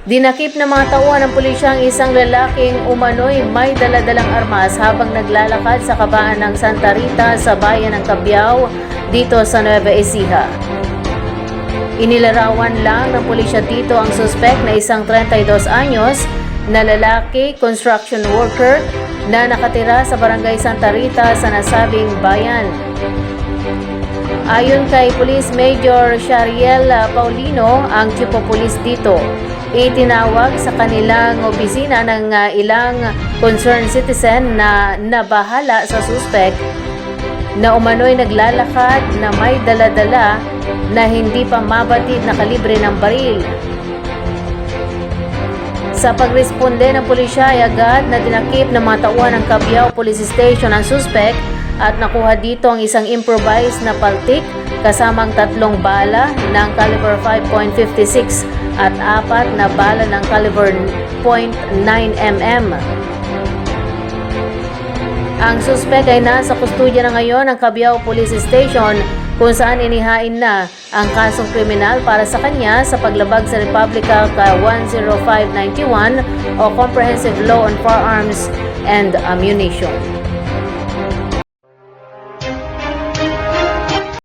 Dinakip ng mga tauhan ng pulisya ang isang lalaking umano'y may daladalang armas habang naglalakad sa kabaan ng Santa Rita sa bayan ng Cabiao dito sa Nueva Ecija. Inilarawan lang ng pulisya dito ang suspek na isang 32 anyos na lalaki construction worker na nakatira sa barangay Santa Rita sa nasabing bayan. Ayon kay Police Major Shariel Paulino, ang chief of police dito, itinawag sa kanilang opisina ng ilang concerned citizen na nabahala sa suspect na umano'y naglalakad na may dala-dala na hindi pa mabatid na kalibre ng baril. Sa pagresponde ng pulisya ay agad na dinakip ng mga tauhan ng Cabiao Police Station ang suspect at nakuha dito ang isang improvised na paltik kasamang 3 bala ng caliber 5.56 at 4 na bala ng caliber .9mm. Ang suspect ay nasa kustudya na ngayon ng Cabiao Police Station kung saan inihain na ang kasong kriminal para sa kanya sa paglabag sa Republic Act 10591 o Comprehensive Law on Firearms and Ammunition.